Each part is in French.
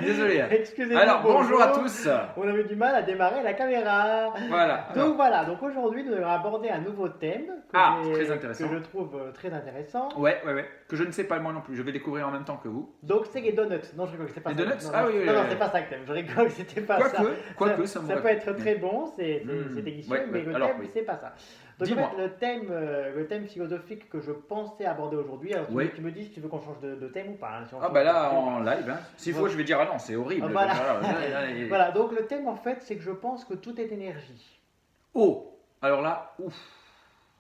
Désolé. Excusez-moi. Alors, bonjour à tous. On avait du mal à démarrer la caméra. Voilà. Donc voilà, donc aujourd'hui nous allons aborder un nouveau thème très intéressant. que je trouve très intéressant. Ouais. Que je ne sais pas moi non plus. Je vais découvrir en même temps que vous. Donc c'est les donuts. Non, je rigole, c'est pas Les ça. donuts. Non, Ah oui. non, c'est pas ça que t'aimes. Je rigole, c'était pas ça. Quoique, ça me peut être très bon, c'est délicieux, ouais, mais le alors, thème oui. c'est pas ça. Donc en Dis-moi. fait, le thème philosophique que je pensais aborder aujourd'hui, alors Oui. tu me dis si tu veux qu'on change de thème ou pas. Hein, si on Ah change bah de là thème. en live, hein. S'il faut, je vais dire ah non, c'est horrible. Voilà. Et- Voilà, donc le thème en fait c'est que je pense que tout est énergie. Oh. Alors là, ouf.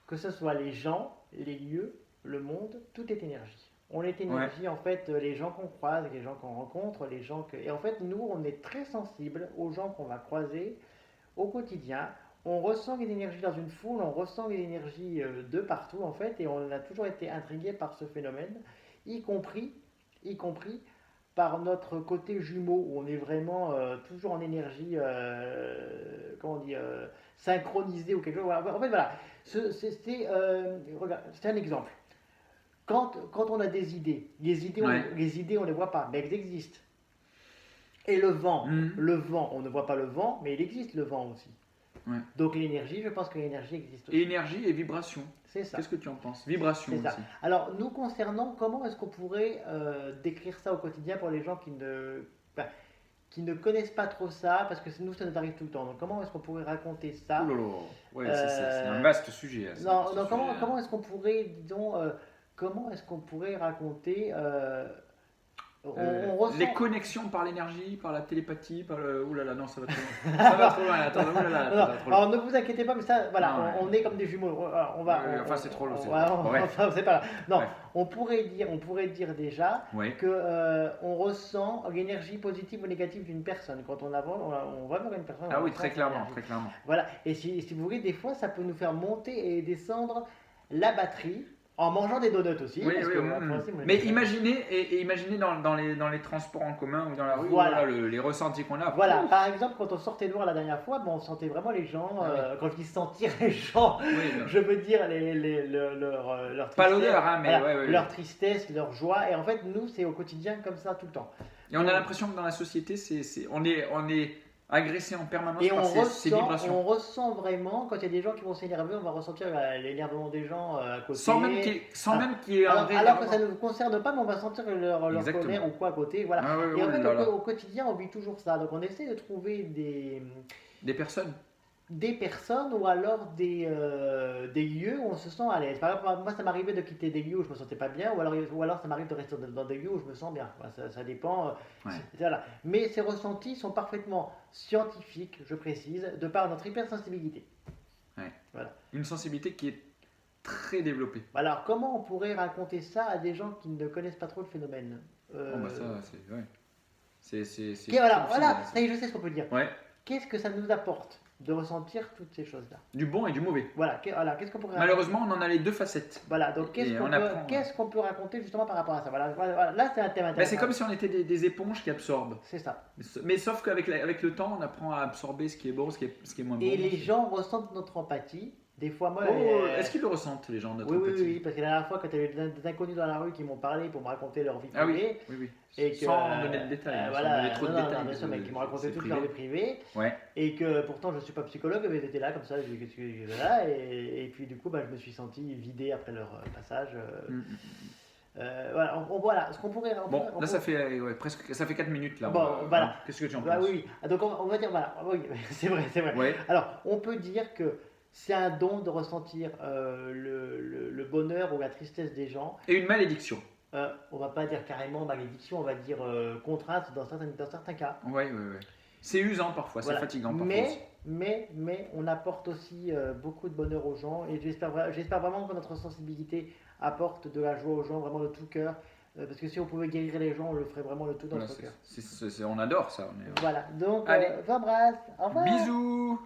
Que ce soit les gens, les lieux, le monde, tout est énergie. On est énergie, en fait, les gens qu'on croise, les gens qu'on rencontre, les gens que... Et en fait, nous, on est très sensibles aux gens qu'on va croiser au quotidien. On ressent les énergies dans une foule, on ressent les énergies de partout, en fait, et on a toujours été intrigué par ce phénomène, y compris par notre côté jumeau, où on est vraiment toujours en énergie, comment on dit, synchronisée ou quelque chose. Voilà. En fait, voilà, regarde, c'est un exemple. Quand on a des idées, Ouais. les idées, on ne les voit pas, mais elles existent. Et le vent, on ne voit pas le vent, mais il existe le vent aussi. Ouais. Donc l'énergie, je pense que l'énergie existe aussi. Et énergie et vibration. C'est ça. Qu'est-ce que tu en penses? Vibration C'est ça. aussi. Alors, nous concernant, comment est-ce qu'on pourrait décrire ça au quotidien pour les gens qui ne connaissent pas trop ça, parce que nous, ça nous arrive tout le temps. Donc, comment est-ce qu'on pourrait raconter ça? Oh là là. Ouais, c'est un vaste sujet. Hein, Non, comment est-ce qu'on pourrait, disons, comment est-ce qu'on pourrait raconter on ressent... Les connexions par l'énergie, par la télépathie, par le... Ouh là là, non, ça va trop loin. Ça va trop loin, attends, ouh là là, Non, ça va trop loin. alors ne vous inquiétez pas, mais ça, voilà, Non, ouais. on est comme des jumeaux. Enfin, c'est trop long. Enfin, c'est pas grave. Non, Ouais. on pourrait dire déjà Ouais. que on ressent l'énergie positive ou négative d'une personne. Quand on va vers une personne. Ah on oui, ressent très cette clairement, énergie. très clairement. Voilà. Et si vous voulez, des fois, ça peut nous faire monter et descendre la batterie en mangeant des donuts aussi. Oui, parce oui, que, mm. aussi, moi, Mais j'aime imaginez dans les transports en commun ou dans la rue, Voilà. les ressentis qu'on a. Voilà, par exemple, quand on sortait de voir la dernière fois, bon, on sentait vraiment les gens, quand je dis sentir les gens, Oui, je veux dire leur tristesse, pas l'odeur, hein, mais voilà, ouais. leur tristesse, leur joie, et en fait, nous, c'est au quotidien comme ça tout le temps. Et on a l'impression que dans la société, on est agressé en permanence Et par ces vibrations. on ressent vraiment, quand il y a des gens qui vont s'énerver, on va ressentir l'énervement des gens à côté. Sans même qu'il y ait un vrai alors que énervement. ça ne nous concerne pas, mais on va sentir leur Exactement. colère ou quoi à côté. Voilà. Ah ouais, Et en oh fait, là là. au quotidien, on vit toujours ça. Donc on essaie de trouver Des personnes. des personnes ou alors des lieux où on se sent à l'aise. Par exemple, moi, ça m'arrivait de quitter des lieux où je me sentais pas bien, ou alors ça m'arrive de rester dans des lieux où je me sens bien. Enfin, ça dépend. Ouais. Voilà. Mais ces ressentis sont parfaitement scientifiques, je précise, de par notre hypersensibilité. Ouais. Voilà. Une sensibilité qui est très développée. Alors, comment on pourrait raconter ça à des gens qui ne connaissent pas trop le phénomène Bon, bah ça, c'est. Ouais. C'est. Voilà, difficile, ça y est, je sais ce qu'on peut dire. Ouais. Qu'est-ce que ça nous apporte de ressentir toutes ces choses-là? Du bon et du mauvais. Voilà, qu'est-ce qu'on pourrait Malheureusement, on en a les deux facettes. Voilà, donc qu'est-ce qu'on peut raconter justement par rapport à ça? Voilà, là c'est un thème intéressant. Mais c'est comme si on était des éponges qui absorbent. C'est ça. Mais sauf qu'avec le temps, on apprend à absorber ce qui est bon, ce qui est moins bon. Et les gens ressentent notre empathie. Des fois, moi. Est-ce qu'ils le ressentent, les gens, notre oui, empathie? oui, parce que la dernière fois, quand il y avait des inconnus dans la rue qui m'ont parlé pour me raconter leur vie Ah privée. oui. Et que, sans donner de détails. voilà, sans donner trop de détails. bien sûr, mais qui m'ont raconté c'est toute privé. leur vie privée. Ouais. Et que pourtant, je ne suis pas psychologue, mais ils étaient là comme ça. Voilà, et puis, du coup, je me suis senti vidé après leur passage. Voilà, ce qu'on pourrait. Bon, là, ça fait presque. Ça fait 4 minutes, là. Bon, voilà. Qu'est-ce que tu en Bah, penses? oui. Donc, on va dire, voilà. Oui, c'est vrai. Ouais. Alors, on peut dire que c'est un don de ressentir le bonheur ou la tristesse des gens. Et une malédiction. On va pas dire carrément malédiction, on va dire contrainte dans certains cas. Ouais. C'est usant parfois, Voilà. c'est fatigant parfois aussi. Mais on apporte aussi beaucoup de bonheur aux gens et j'espère vraiment que notre sensibilité apporte de la joie aux gens, vraiment de tout cœur. Parce que si on pouvait guérir les gens, on le ferait vraiment de tout notre cœur. On adore ça. Voilà, donc Allez. j'embrasse. Au revoir. Bisous.